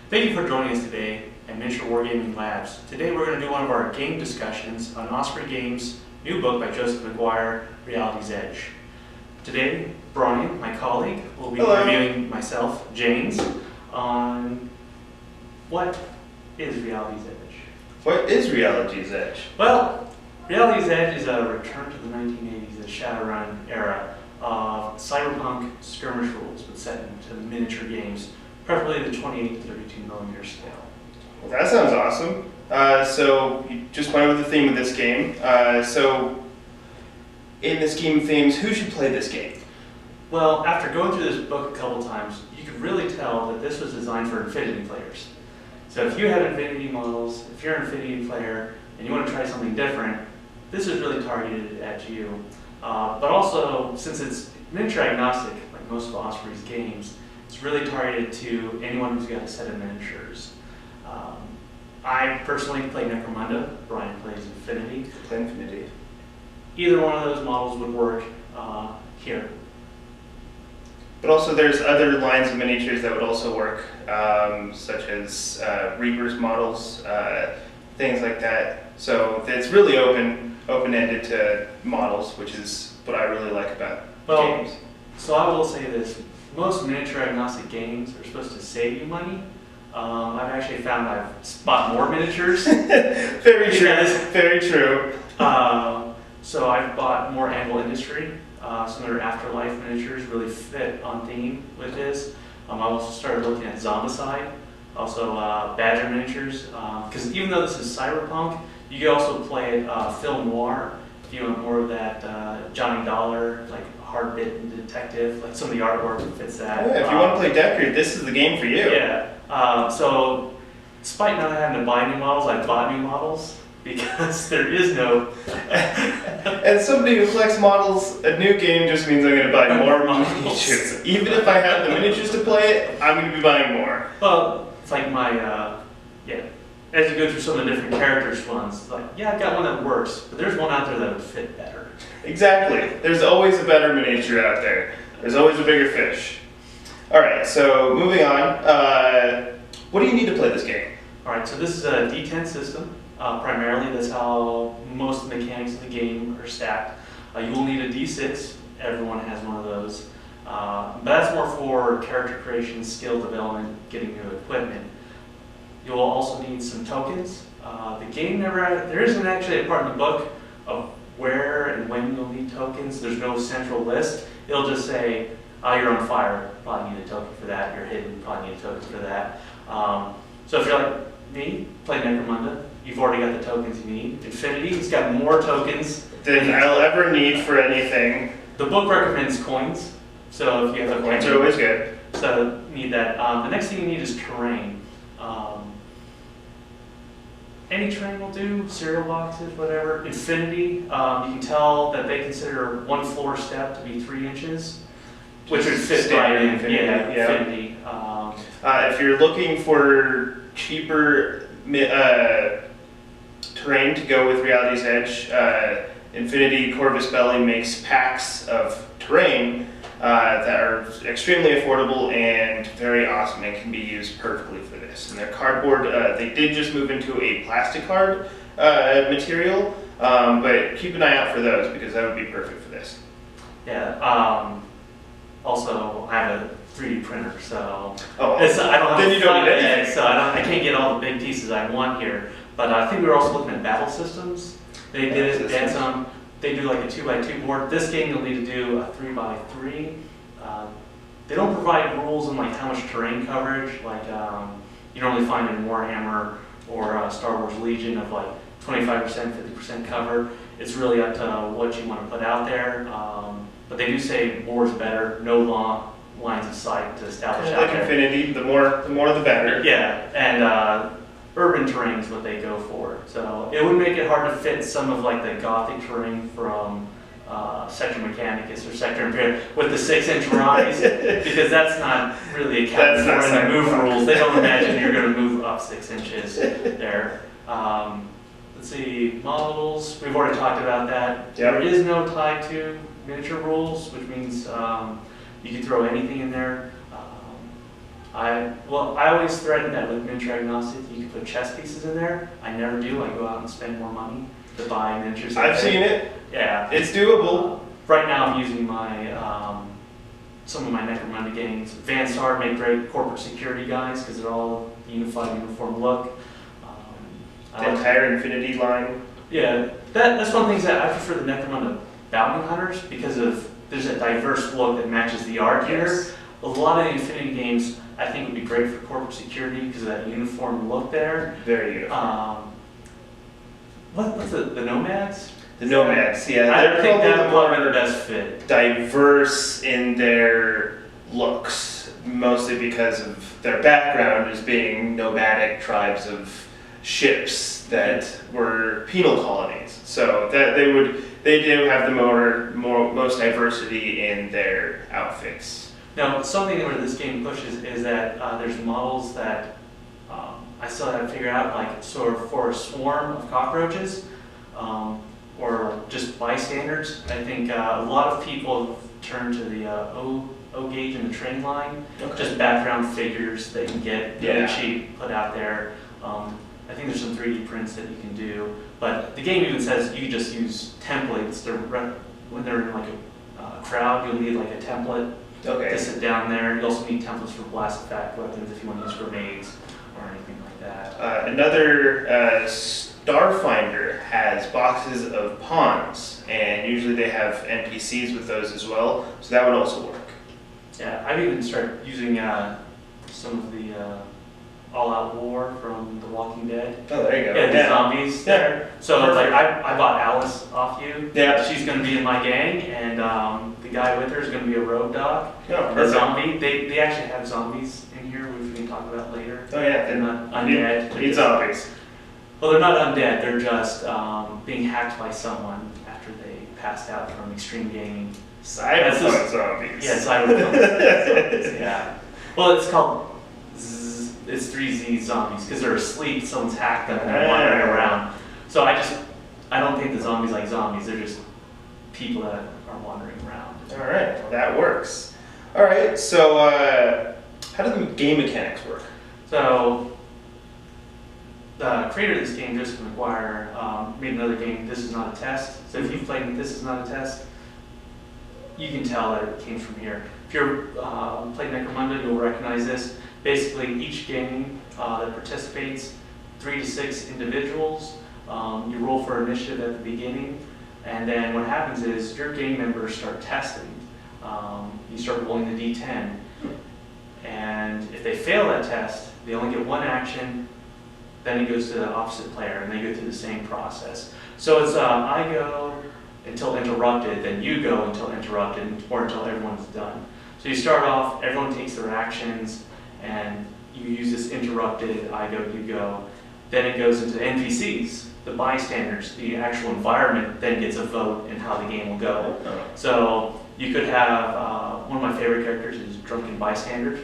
Thank you for joining us today at Miniature Wargaming Labs. Today we're going to do one of our game discussions on Osprey Games' new book by Joseph McGuire, Reality's Edge. Today, Brian, my colleague, will be reviewing myself, James, on what is Reality's Edge. What is Reality's Edge? Well, Reality's Edge is a return to the 1980s, the Shadowrun era of cyberpunk skirmish rules, but set into miniature games, preferably the 28 to 32 millimeter scale. Well, that sounds awesome. So you just went over the theme of this game. So in the scheme of things, who should play this game? Well, after going through this book a couple times, you could really tell that this was designed for Infinity players. So if you have Infinity models, if you're an Infinity player, and you want to try something different, this is really targeted at you. But also, since it's miniature agnostic, like most of Osprey's games, it's really targeted to anyone who's got a set of miniatures. I personally play Necromunda, Brian plays Infinity. Play Infinity. Either one of those models would work here. But also there's other lines of miniatures that would also work, such as Reaper's models, things like that. So it's really open-ended to models, which is what I really like about games. So I will say this. Most miniature agnostic games are supposed to save you money. I've actually found I've bought more miniatures. Very true. Very true. So I've bought more Anvil Industry. Some of their Afterlife miniatures really fit on theme with this. I've also started looking at Zombicide, also Badger miniatures. Because even though this is cyberpunk, you can also play it film noir. If you want more of that Johnny Dollar, like hard-bit detective, like some of the artwork fits that. Yeah, if you want to play Deckard, this is the game for you. Yeah. So despite not having to buy new models, I bought new models because there is no. As somebody who collects models, a new game just means I'm going to buy more miniatures. Even if I have the miniatures to play it, I'm going to be buying more. Well, it's like my as you go through some of the different characters ones, like, yeah, I've got one that works, but there's one out there that would fit better. Exactly. There's always a better miniature out there. There's always a bigger fish. Alright, so moving on. What do you need to play this game? Alright, so this is a D10 system. Primarily, that's how most of the mechanics of the game are stacked. You will need a D6. Everyone has one of those. But that's more for character creation, skill development, getting new equipment. You'll also need some tokens. The game there isn't actually a part in the book of where and when you'll need tokens. There's no central list. It'll just say, you're on fire, probably need a token for that. You're hidden, probably need a token for that. So if you're like me, play Necromunda, you've already got the tokens you need. Infinity, it's got more tokens than I'll ever need for anything. The book recommends coins. So if you have a coins are always good. So you need that. The next thing you need is terrain. Any terrain will do, cereal boxes, whatever. Infinity, you can tell that they consider one floor step to be 3 inches, which would fit right in. Infinity. If you're looking for cheaper terrain to go with Reality's Edge, Infinity Corvus Belli makes packs of terrain that are extremely affordable and very awesome and can be used perfectly for this. And their cardboard, they did just move into a plastic card material, but keep an eye out for those because that would be perfect for this. Yeah. Also, I have a 3D printer, so I don't have. Then you don't need anything. So I can't get all the big pieces I want here. But I think we were also looking at battle systems. They did it. They had some. They do like a 2x2 board. This game you'll need to do a 3x3. They don't provide rules on like how much terrain coverage, like you normally find in Warhammer or Star Wars Legion of like 25%, 50% cover. It's really up to what you want to put out there. But they do say more is better, no long lines of sight to establish out there. Like Infinity, the more the better. Yeah, and urban terrain is what they go for. So it would make it hard to fit some of like the Gothic terrain from Sector Mechanicus or Sector Imperial with the 6-inch rise, because that's not really accounted for in the move rules. They don't imagine you're going to move up 6 inches there. Let's see, models, we've already talked about that. Yep. There is no tie to miniature rules, which means you can throw anything in there. I always threaten that with miniature agnostic, you can put chess pieces in there. I never do. I go out and spend more money to buy miniatures. I've seen it. Yeah. It's doable. Right now I'm using my some of my Necromunda games. Vansar make great corporate security guys because they're all unified, uniform look. The entire Infinity line. Yeah, that's one of the things that I prefer the Necromunda bounty hunters because of there's a diverse look that matches the art here. Yes. A lot of the Infinity games I think would be great for corporate security because of that uniform look there. Very uniform. What's the Nomads? The Nomads, yeah. I think probably that's probably the best fit. diverse in their looks, mostly because of their background as being nomadic tribes of ships that were penal colonies. So that they do have the most diversity in their outfits. Now, something where this game pushes is that there's models that I still have to figure out, like sort of for a swarm of cockroaches. Or just bystanders. I think a lot of people have turned to the O gauge and the train line, just background figures that you can get really cheap, put out there. I think there's some 3D prints that you can do, but the game even says you can just use templates. When they're in like a crowd, you'll need like a template to sit down there. You also need templates for blast effect weapons if you want to use grenades or anything like that. Another Starfinder has boxes of pawns, and usually they have NPCs with those as well, so that would also work. Yeah, I've even started using some of the all-out war from The Walking Dead. Oh, there you go. Yeah, the zombies there. So like I bought Alice off you. Yeah. She's going to be in my gang, and the guy with her is going to be a rogue dog. Oh, the zombie. They actually have zombies in here, which we can talk about later. Oh yeah, They're not undead. Need zombies. Well, they're not undead. They're just being hacked by someone after they passed out from extreme gaming. Cyberpunk zombies. Yeah, cyberpunk zombies. Yeah. Well, it's called. It's 3Z zombies because they're asleep. Someone's hacked them and they're wandering around. So I don't think the zombies like zombies. They're just people that are wandering around. All right, well, that works. All right, so how do the game mechanics work? So the creator of this game, Joseph McGuire, made another game, This Is Not a Test. So if you've played This Is Not a Test, you can tell that it came from here. If you're playing Necromunda, you'll recognize this. Basically, each game that participates, 3 to 6 individuals. You roll for initiative at the beginning, and then what happens is your game members start testing. You start rolling the D10, and if they fail that test, they only get one action. Then it goes to the opposite player, and they go through the same process. So it's I go until interrupted, then you go until interrupted, or until everyone's done. So you start off, everyone takes their actions, and you use this interrupted, I go, you go. Then it goes into NPCs, the bystanders, the actual environment then gets a vote in how the game will go. So you could have, one of my favorite characters is Drunken Bystander.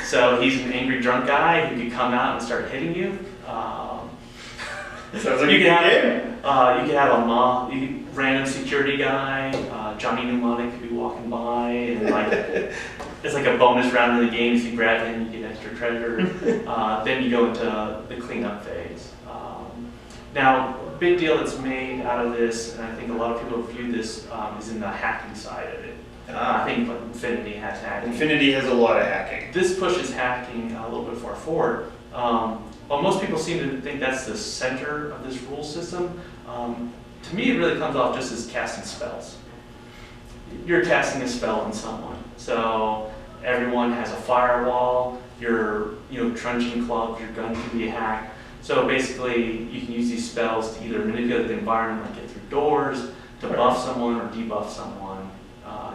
So he's an angry drunk guy who could come out and start hitting you. Sounds like you can game. You could have a random security guy, Johnny Mnemonic could be walking by, and like it's like a bonus round in the game. If you grab him, you get extra treasure. Then you go into the cleanup phase. Now, big deal that's made out of this, and I think a lot of people view this, is in the hacking side of it. I think Infinity has hacking. Infinity has a lot of hacking. This pushes hacking a little bit far forward. Well, most people seem to think that's the center of this rule system. To me, it really comes off just as casting spells. You're casting a spell on someone. So everyone has a firewall, your truncheon clubs, your gun can be hacked. So basically, you can use these spells to either manipulate the environment, like get through doors, to buff someone or debuff someone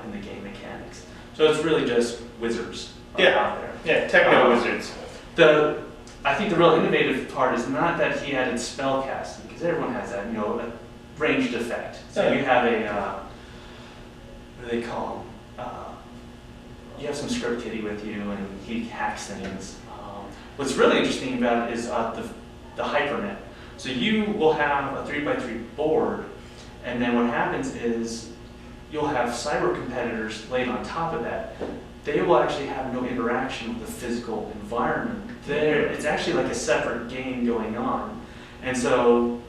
in the game mechanics. So it's really just wizards out there. Yeah, techno wizards. I think the real innovative part is not that he added spell casting, because everyone has that, a ranged effect. So you have a, what do they call them? You have some script kiddie with you, and he hacks things. What's really interesting about it is the hypernet. So you will have a 3x3 board, and then what happens is you'll have cyber competitors laid on top of that. they will actually have no interaction with the physical environment. It's actually like a separate game going on. And so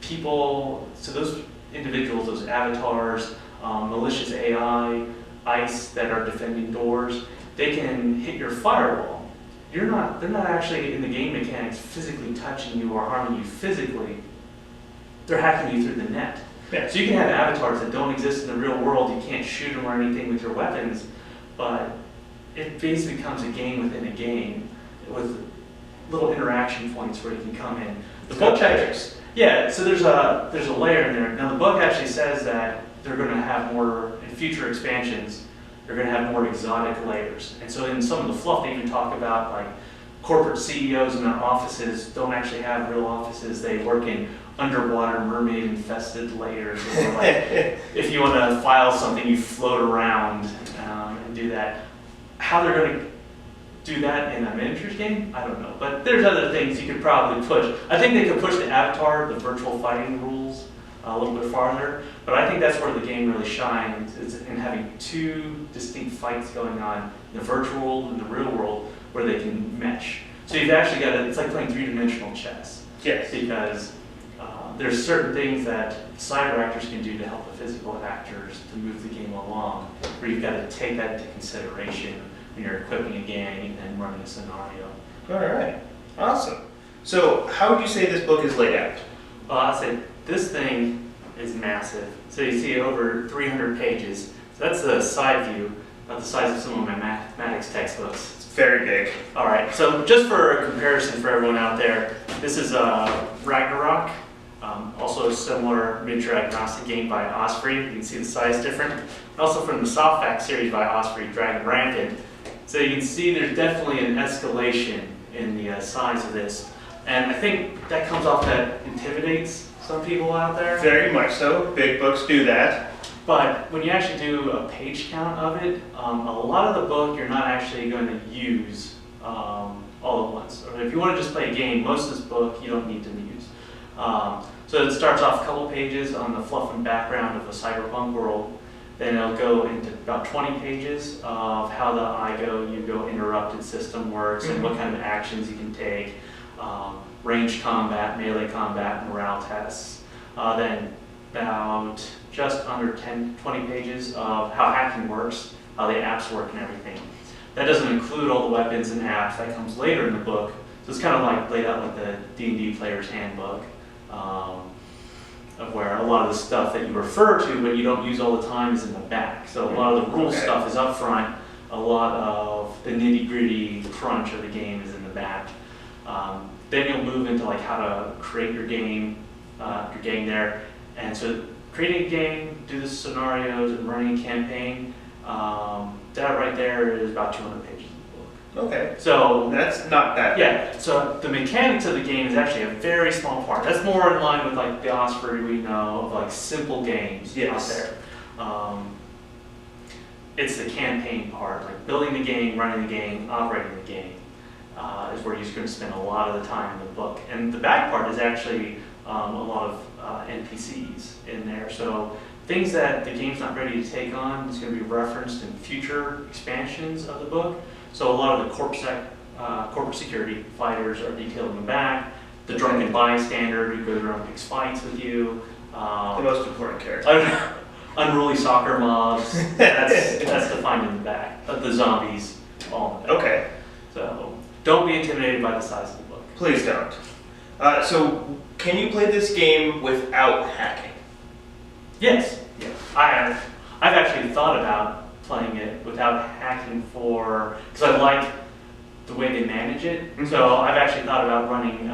those individuals, those avatars, malicious AI, ICE that are defending doors, they can hit your firewall. They're not actually in the game mechanics physically touching you or harming you physically. They're hacking you through the net. Yeah. So you can have avatars that don't exist in the real world. You can't shoot them or anything with your weapons, but it basically becomes a game within a game with little interaction points where you can come in. The book yeah, so there's a layer in there. Now the book actually says that they're going to have more, in future expansions, they're going to have more exotic layers. And so in some of the fluff they even talk about, like corporate CEOs in their offices don't actually have real offices. They work in underwater mermaid infested layers. Or like, if you want to file something, you float around and do that. How they're going to do that in a miniatures game, I don't know. But there's other things you could probably push. I think they could push the avatar, the virtual fighting rules, a little bit farther. But I think that's where the game really shines, is in having two distinct fights going on, the virtual world and the real world, where they can mesh. So you've actually got it's like playing three-dimensional chess. Yes. Because there's certain things that cyber actors can do to help the physical actors to move the game along, where you've got to take that into consideration when you're equipping a gang and running a scenario. All right. Awesome. So how would you say this book is laid out? Well, I'd say this thing is massive. So you see over 300 pages. So that's the side view, about the size of some of my mathematics textbooks. It's very big. All right, so just for a comparison for everyone out there, this is Ragnarok, also a similar miniature agnostic game by Osprey. You can see the size different. And also from the Softfact series by Osprey, Dragon Rampant. So you can see there's definitely an escalation in the size of this. And I think that comes off that intimidates some people out there. Very much so. Big books do that. But when you actually do a page count of it, a lot of the book you're not actually going to use all at once. Or if you want to just play a game, most of this book you don't need to use. So it starts off a couple pages on the fluff and background of a cyberpunk world. Then it'll go into about 20 pages of how the I-go-you-go interrupted system works and what kind of actions you can take, ranged combat, melee combat, morale tests. Then about just under 20 pages of how hacking works, how the apps work and everything. That doesn't include all the weapons and apps. That comes later in the book. So it's kind of like laid out like the D&D player's handbook, of where a lot of the stuff that you refer to but you don't use all the time is in the back. So a lot of the rule stuff is up front. A lot of the nitty-gritty crunch of the game is in the back. Then you'll move into like how to create your gang there. And so creating a game, do the scenarios, and running a campaign, that right there is about 200 pages of the book. Okay. So that's not that big. Yeah, so the mechanics of the game is actually a very small part. That's more in line with like the Osprey we know of like simple games out there. It's the campaign part, like building the game, running the game, operating the game, is where you're going to spend a lot of the time in the book. And the back part is actually a lot of NPCs in there. So things that the game's not ready to take on is going to be referenced in future expansions of the book. So a lot of the corporate security fighters are detailed in the back. The drunken bystander who goes around and picks fights with you. The most important character. Unruly soccer mobs. That's defined in the back. The zombies, all in the back. Okay. So don't be intimidated by the size of the book. Please don't. So can you play this game without hacking? Yes. Yeah. I've actually thought about playing it without hacking because I like the way they manage it. Mm-hmm. So I've actually thought about running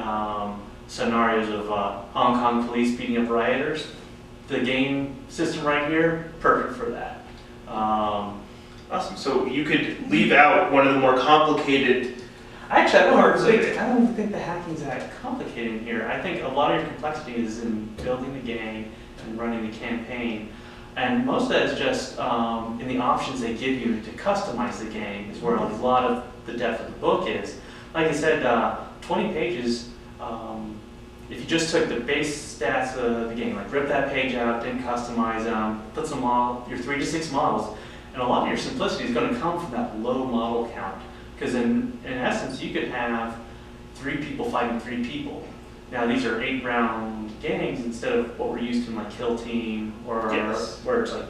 scenarios of Hong Kong police beating up rioters. The game system right here, perfect for that. Awesome. So you could leave out one of the more complicated Actually, I don't think the hacking's that complicated in here. I think a lot of your complexity is in building the game and running the campaign. And most of that is just in the options they give you to customize the game is where a lot of the depth of the book is. Like I said, 20 pages, if you just took the base stats of the game, like rip that page out, didn't customize them, put your 3 to 6 models, And a lot of your simplicity is going to come from that low model count. Because in essence, you could have 3 people fighting 3 people. Now these are 8-round games instead of what we're used to in like Kill Team or where it's like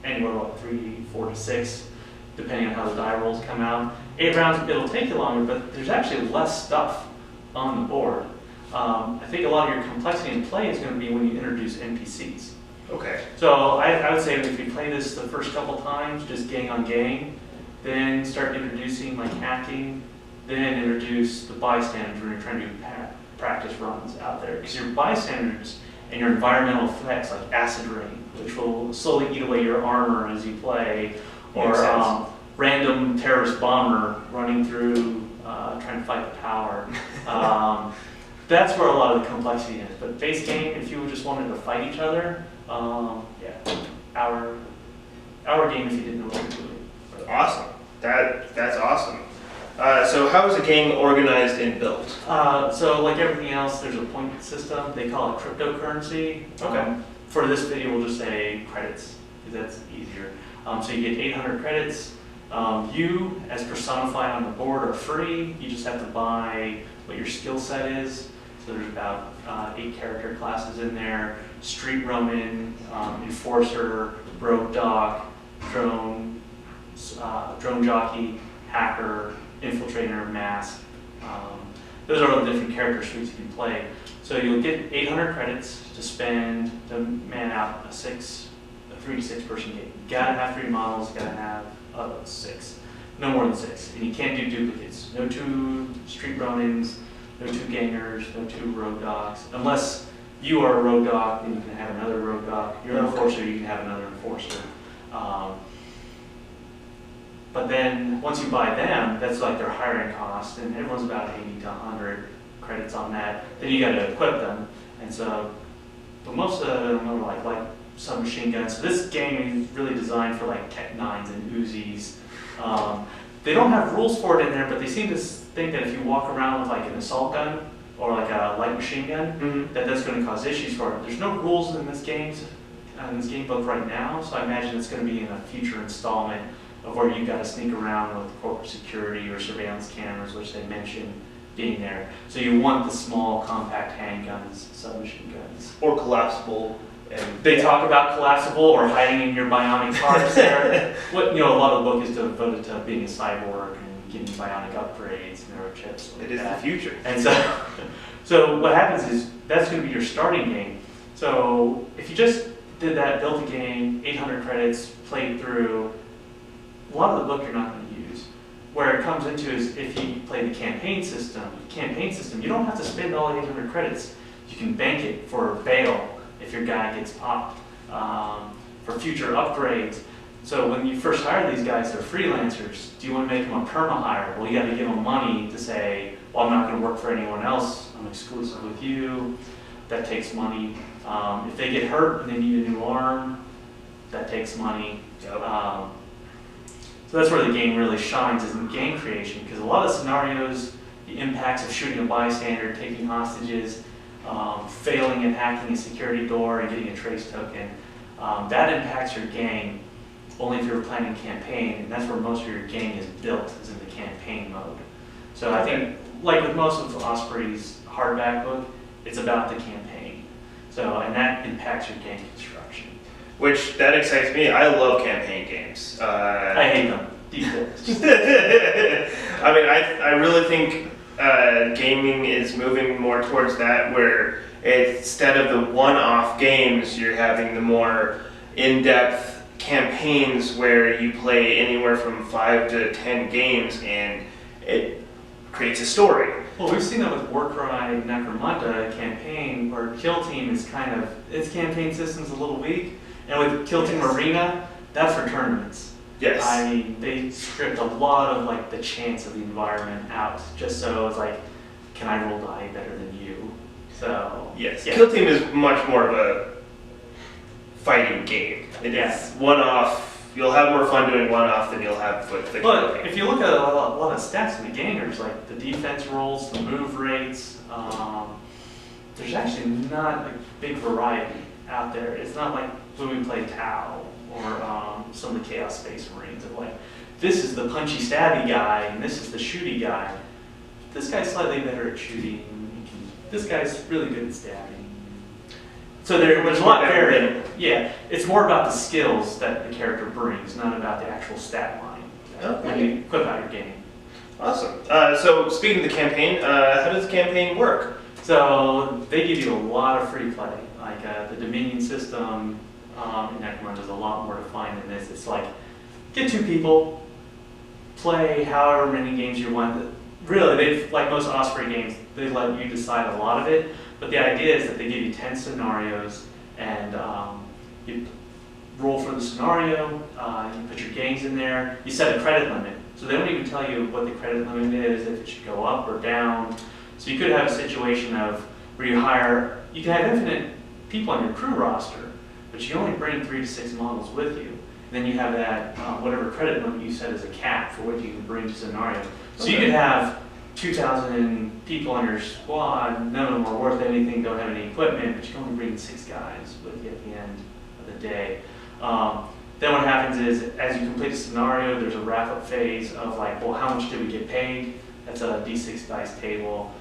anywhere like 3, 4 to 6, depending on how the die rolls come out. 8 rounds, it'll take you longer, but there's actually less stuff on the board. I think a lot of your complexity in play is going to be when you introduce NPCs. Okay. So I would say if you play this the first couple times, just gang on gang, then start introducing like hacking, then introduce the bystanders when you're trying to do practice runs out there. Because your bystanders and your environmental effects like acid rain, which will slowly eat away your armor as you play, or random terrorist bomber running through trying to fight the tower. That's where a lot of the complexity is. But base game, if you just wanted to fight each other, our game if you didn't know what you're doing. Awesome. That's awesome. So how is a gang organized and built? So like everything else, there's a point system. They call it cryptocurrency. Okay. For this video, we'll just say credits, because that's easier. So you get 800 credits. You, as personified on the board, are free. You just have to buy what your skill set is. So there's about 8 character classes in there. Street Roman, Enforcer, Rogue Doc, Drone Jockey, Hacker, Infiltrator, Mask. Those are all the different character suites you can play. So you'll get 800 credits to spend to man out a 3 to 6 person game. You gotta have 3 models, you gotta have 6. No more than 6. And you can't do duplicates. No 2 Street Ronins, no 2 Gangers, no 2 Rogue Docs. Unless you are a Rogue Doc, then you can have another Rogue Doc. You're an Enforcer, you can have another Enforcer. But then once you buy them, that's like their hiring cost, and everyone's about 80 to 100 credits on that. Then you got to equip them, and so, but most of them are like submachine guns. So this game is really designed for like Tech 9s and Uzis. They don't have rules for it in there, but they seem to think that if you walk around with like an assault gun or like a light machine gun, that that's going to cause issues for it. There's no rules in this game book right now, so I imagine it's going to be in a future installment of where you've got to sneak around with corporate security or surveillance cameras, which they mentioned being there. So you want the small, compact handguns, submachine guns. Or collapsible. And they talk about collapsible or hiding in your bionic parts there. A lot of the book is devoted to being a cyborg and getting bionic upgrades, neurochips. It is the future. And so what happens is that's going to be your starting game. So if you just did that, built a game, 800 credits, played through, a lot of the book you're not going to use. Where it comes into is if you play the campaign system. You don't have to spend all 800 credits. You can bank it for bail if your guy gets popped, for future upgrades. So when you first hire these guys, they're freelancers. Do you want to make them a perma-hire? Well, you got to give them money to say, well, I'm not going to work for anyone else. I'm exclusive with you. That takes money. If they get hurt and they need a new arm, that takes money. Yep. So that's where the game really shines, is in game creation, because a lot of scenarios, the impacts of shooting a bystander, taking hostages, failing at hacking a security door and getting a trace token, that impacts your game only if you're planning a campaign, and that's where most of your game is built, is in the campaign mode. So I think, like with most of Osprey's hardback book, it's about the campaign. So, and that impacts your game construction. Which, that excites me. I love campaign games. I hate them. Details. I mean, I really think gaming is moving more towards that, where instead of the one-off games, you're having the more in-depth campaigns where you play anywhere from 5 to 10 games and it creates a story. Well, we've seen that with Warcry Necromunda campaign, where Kill Team is kind of, its campaign system's a little weak. And with Kill Team Arena, that's for tournaments. Yes. I mean, they stripped a lot of like the chance of the environment out, just so it's like, can I roll die better than you? So yes, yeah. Kill Team is much more of a fighting game. It is one-off. You'll have more fun doing one-off than you'll have with the But campaign. if you look at a lot of stats in the game, there's like the defense rolls, the move rates. There's actually not a big variety out there. It's not like when we play Tau or some of the Chaos Space Marines of like, this is the punchy stabby guy and this is the shooty guy. This guy's slightly better at shooting. This guy's really good at stabbing. So there's a lot varied. Yeah, it's more about the skills that the character brings, not about the actual stat line when you equip out your game. Awesome. So speaking of the campaign, how does the campaign work? So they give you a lot of free play. Like the Dominion system in Necromunda is a lot more defined than this. It's like, get 2 people, play however many games you want. Really, they've, like most Osprey games, they let you decide a lot of it. But the idea is that they give you 10 scenarios, and you roll for the scenario, you put your gangs in there, you set a credit limit. So they don't even tell you what the credit limit is, if it should go up or down. So you could have a situation of where you can have infinite people on your crew roster, but you only bring 3 to 6 models with you. And then you have that, whatever credit limit you set as a cap for what you can bring to scenario. So you could have 2,000 people on your squad, none of them are worth anything, don't have any equipment, but you can only bring 6 guys with you at the end of the day. Then what happens is, as you complete a scenario, there's a wrap-up phase of like, well, how much did we get paid? That's a D6 dice table,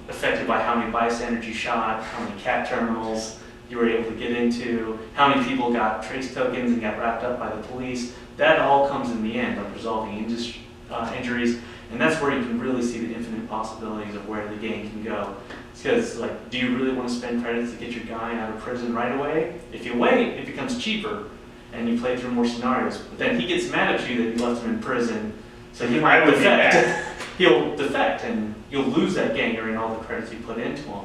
affected by how many bystanders you shot, how many cat terminals you were able to get into, how many people got trace tokens and got wrapped up by the police. That all comes in the end of resolving injuries, and that's where you can really see the infinite possibilities of where the game can go. Because, like, do you really want to spend credits to get your guy out of prison right away? If you wait, it becomes cheaper, and you play through more scenarios. But then he gets mad at you that you left him in prison, so he might defect. He'll defect, and you'll lose that gang during all the credits you put into him.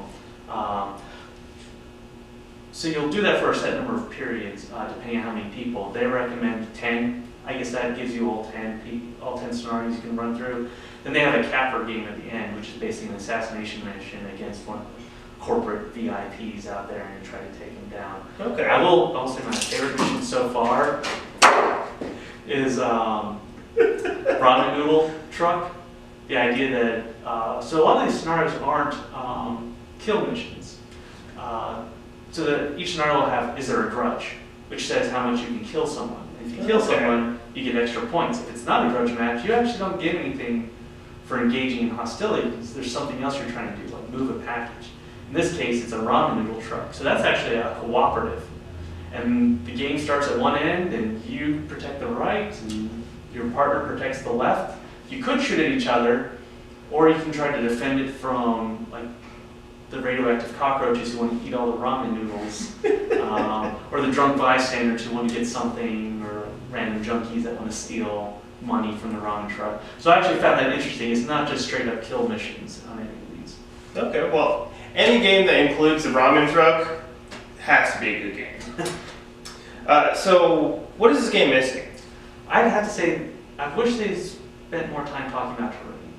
So you'll do that for a set number of periods, depending on how many people. They recommend 10. I guess that gives you all 10 scenarios you can run through. Then they have a capper game at the end, which is basically an assassination mission against one of the corporate VIPs out there, and you try to take him down. Okay. I will say my favorite mission so far is ramen noodle truck. The idea that so a lot of these scenarios aren't kill missions. So that each scenario will have, is there a grudge, which says how much you can kill someone. If you kill someone, you get extra points. If it's not a grudge match, you actually don't get anything for engaging in hostility because there's something else you're trying to do, like move a package. In this case, it's a ramen noodle truck. So that's actually a cooperative. And the game starts at one end, and you protect the right, and your partner protects the left. You could shoot at each other, or you can try to defend it from, like, the radioactive cockroaches who want to eat all the ramen noodles, or the drunk bystanders who want to get something, or random junkies that want to steal money from the ramen truck. So I actually found that interesting. It's not just straight up kill missions on any of these. Okay, well, any game that includes the ramen truck has to be a good game. So what is this game missing? I'd have to say, I wish they spent more time talking about terrain.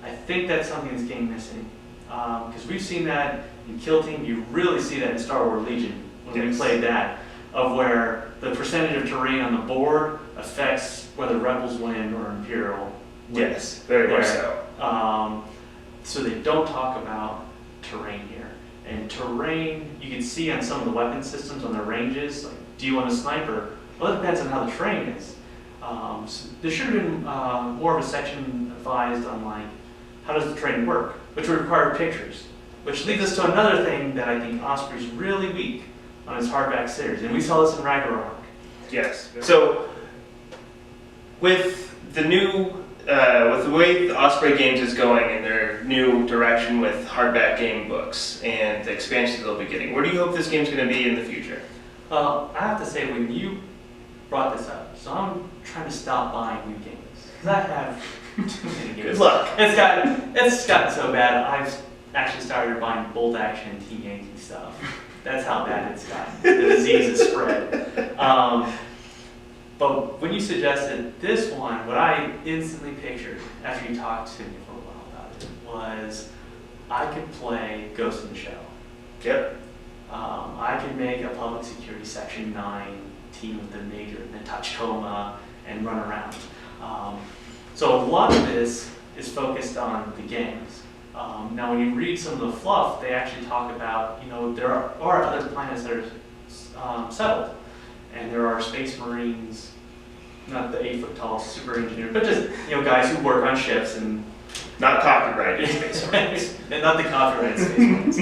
I think that's something this game missing. Because we've seen that in Kill Team, you really see that in Star Wars Legion when we played that, of where the percentage of terrain on the board affects whether Rebels win or Imperial wins. Yes, very much so. So they don't talk about terrain here. And terrain, you can see on some of the weapon systems on the ranges, like, do you want a sniper? Well, it depends on how the terrain is. So there should have been more of a section advised on, like, how does the terrain work, which would require pictures. Which leads us to another thing that I think Osprey's really weak on his hardback series, and we saw this in Ragnarok. Yes. So with the new, with the way the Osprey Games is going in their new direction with hardback game books and the expansions they'll be getting, where do you hope this game's going to be in the future? Well, I have to say, when you brought this up, so I'm trying to stop buying new games because I have too many games. Good luck. It's gotten so bad. I've actually started buying bolt action and Team Yankee stuff. That's how bad it's gotten. The disease has spread. But when you suggested this one, what I instantly pictured after you talked to me for a while about it was I could play Ghost in the Shell. Yep. I could make a public security section 9 team with the Major and the Tachikoma and run around. So a lot of this is focused on the gangs. Now when you read some of the fluff, they actually talk about, there are other planets that are settled. and there are space marines, not the 8-foot tall super engineers, but just guys who work on ships and not copyrighted space marines. and not the copyrighted space marines.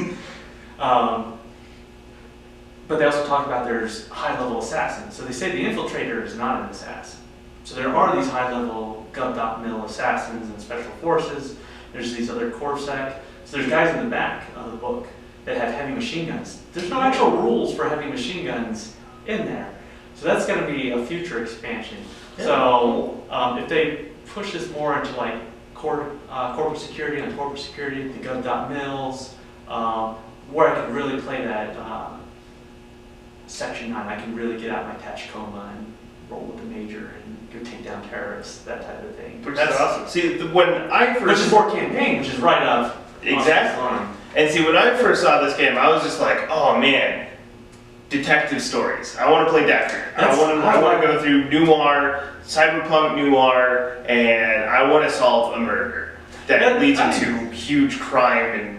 But they also talk about there's high-level assassins. So they say the infiltrator is not an assassin. So there are these high-level gov.mil assassins and special forces. There's these other Corpsec. So there's guys in the back of the book that have heavy machine guns. There's no actual rules for heavy machine guns in there. So that's going to be a future expansion. Yeah. So if they push this more into like corporate security and corporate security, the gov.mils, where I could really play that Section 9, I can really get out my Tachikoma and roll with the major and go take down terrorists, that type of thing. Which is awesome. See, when I first... Which is for campaign, which is right up. Exactly. And see, when I first saw this game, I was just like, oh man, detective stories. I want to play Decker. I want to go through noir, cyberpunk noir, and I want to solve a murder that leads into huge crime and,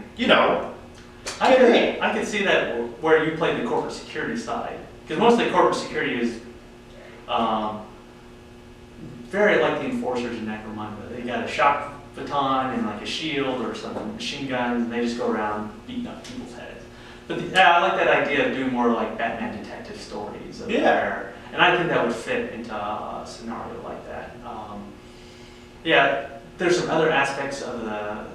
I could see that where you play the corporate security side. Because most of the corporate security is very like the enforcers in Necromunda. They got a shock baton and like a shield or some machine guns, and they just go around beating up people's heads. But I like that idea of doing more like Batman detective stories. There. And I think that would fit into a scenario like that. There's some other aspects of the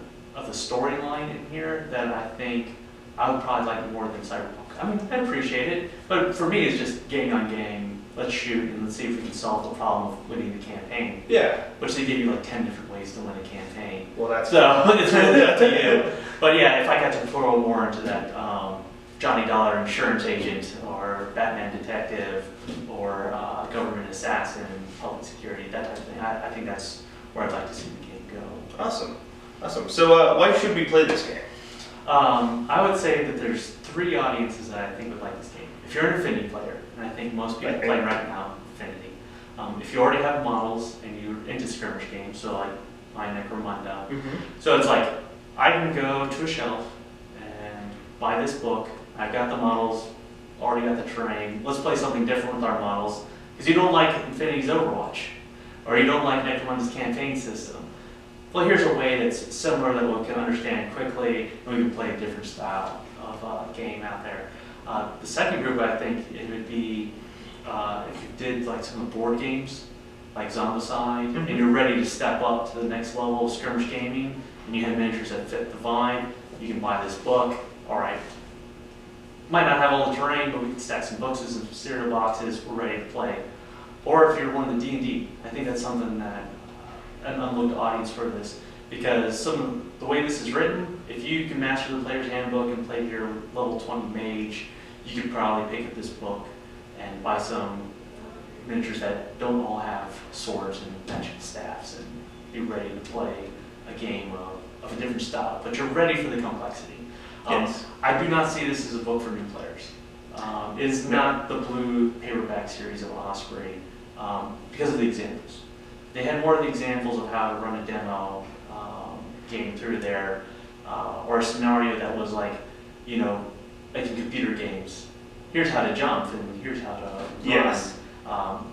storyline in here that I think I would probably like more than Cyberpunk. I mean, I appreciate it, but for me it's just gang on gang. Let's shoot and let's see if we can solve the problem of winning the campaign. Yeah. Which they give you like 10 different ways to win a campaign. Well, that's so it's really up to you. But yeah, if I got to throw more into that Johnny Dollar insurance agent or Batman detective or government assassin, public security, that type of thing, I think that's where I'd like to see the game go. Awesome. So why should we play this game? I would say that there's 3 audiences that I think would like this game. If you're an Affinity player, and I think most people play right now Affinity. If you already have models and you're into skirmish games, so like my Necromunda, so it's like I can go to a shelf and buy this book. I've got the models, already got the terrain. Let's play something different with our models. Because you don't like Infinity's Overwatch, or you don't like Necromunda's campaign system. Well, here's a way that's similar that we can understand quickly, and we can play a different style of game out there. The second group, I think, it would be if you did like some of the board games, like Zombicide, and you're ready to step up to the next level of skirmish gaming, and you have miniatures that fit the vibe, you can buy this book. All right, might not have all the terrain, but we can stack some boxes and some cereal boxes. We're ready to play. Or if you're one of the D&D, I think that's something that an unlooked audience for this, because the way this is written, if you can master the player's handbook and play your level 20 mage, you could probably pick up this book and buy some miniatures that don't all have swords and magic staffs and be ready to play a game of a different style, but you're ready for the complexity. Yes. I do not see this as a book for new players. It is not the blue paperback series of Osprey because of the examples. They had more of the examples of how to run a demo game through there, or a scenario that was like in computer games. Here's how to jump, and here's how to run. Yes.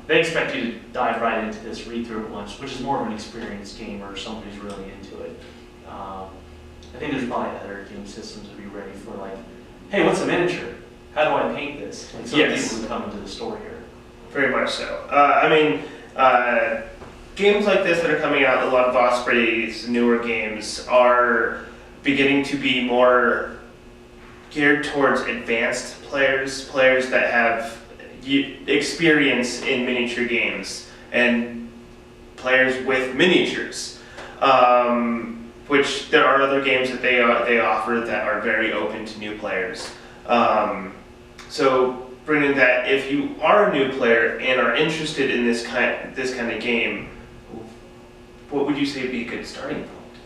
They expect you to dive right into this, read through it once, which is more of an experienced gamer or someone who's really into it. I think there's probably other game systems to be ready for, like, hey, what's a miniature? How do I paint this? Like, some people would come into the store here. Very much so. Games like this that are coming out, a lot of Osprey's newer games, are beginning to be more geared towards advanced players that have experience in miniature games, and players with miniatures. Which there are other games that they offer that are very open to new players. So bringing that, if you are a new player and are interested in this kind of game, what would you say would be a good starting point?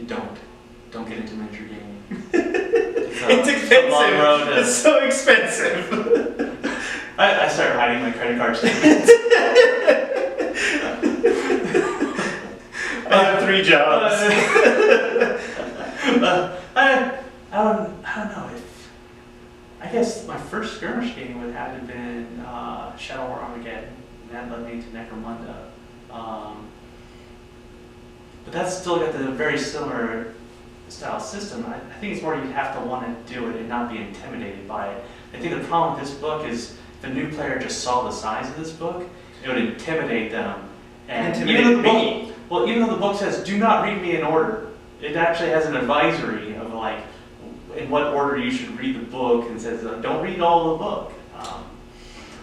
Don't get into miniature gaming. It's expensive. It's so expensive. I started hiding my credit card statements. I have 3 jobs. I don't know if skirmish game would have been Shadow War Armageddon, and that led me to Necromunda. But that's still got the very similar style system. I think it's more you'd have to want to do it and not be intimidated by it. I think the problem with this book is if the new player just saw the size of this book, it would intimidate them. And even though the book says, do not read me in order, it actually has an advisory of like, in what order you should read the book, and says, don't read all of the book.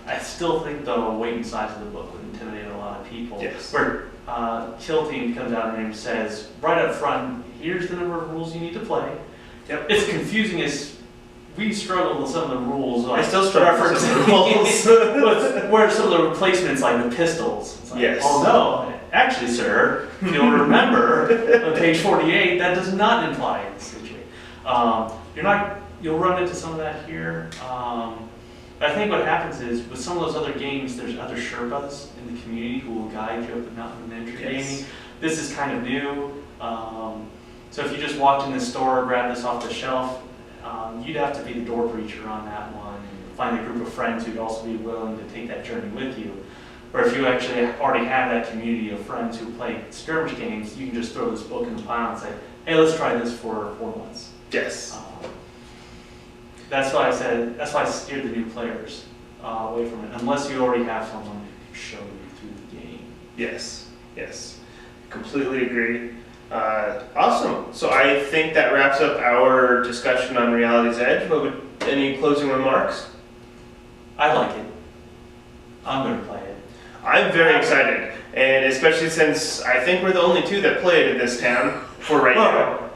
I still think the weight and size of the book would intimidate a lot of people. Yes. Where Kill Team comes out and says, right up front, here's the number of rules you need to play. Yep. It's confusing as we struggle with some of the rules. Like I still struggle with some of the rules. Where some of the replacements, like the pistols. It's like, yes. Oh no, actually, sir, if you'll remember on page 48, that does not imply this situation. You'll run into some of that here. But I think what happens is with some of those other games, there's other Sherpas in the community who will guide you up the mountain of miniature gaming. This is kind of new. So if you just walked in the store, grabbed this off the shelf, you'd have to be the door breacher on that one and find a group of friends who'd also be willing to take that journey with you. Or if you actually already have that community of friends who play skirmish games, you can just throw this book in the pile and say, hey, let's try this for 4 months. Yes. That's why I steered the new players away from it, unless you already have someone who can show you through the game. Yes, yes, completely agree. Awesome. So I think that wraps up our discussion on Reality's Edge. Any closing remarks? I like it. I'm going to play it. I'm very excited, and especially since I think we're the only two that play it in this town for right now.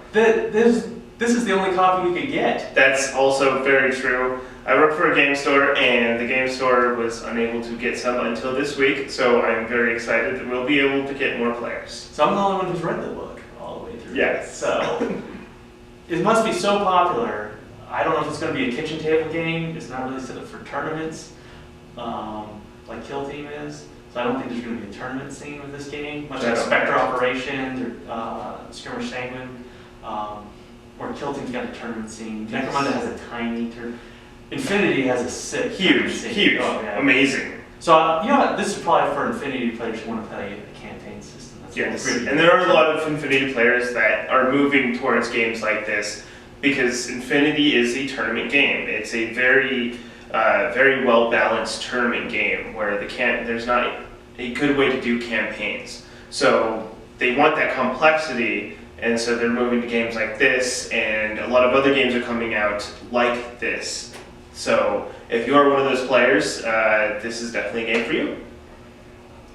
This is the only copy we could get. That's also very true. I work for a game store, and the game store was unable to get some until this week, so I'm very excited that we'll be able to get more players. So I'm the only one who's read the book all the way through. Yes. So it must be so popular. I don't know if it's going to be a kitchen table game. It's not really set up for tournaments, like Kill Team is. So I don't think there's going to be a tournament scene with this game, much like Spectre Operations or Skirmish Sanguine. Or Kill Team's got a tournament scene. Necromunda has a tiny tournament. Infinity has a sick huge, oh, yeah. Amazing. So this is probably for Infinity players who want to play a campaign system. That's yes, really and there are a lot of Infinity players that are moving towards games like this because Infinity is a tournament game. It's a very, very well balanced tournament game where there's not a good way to do campaigns. So they want that complexity. And so they're moving to games like this, and a lot of other games are coming out like this. So if you are one of those players, this is definitely a game for you.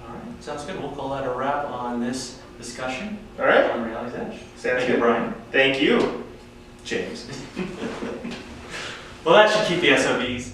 All right, sounds good. We'll call that a wrap on this discussion. All right. On Reality's Edge. Sounds Thank good. you, Brian. Thank you. James. Well, that should keep the SOBs.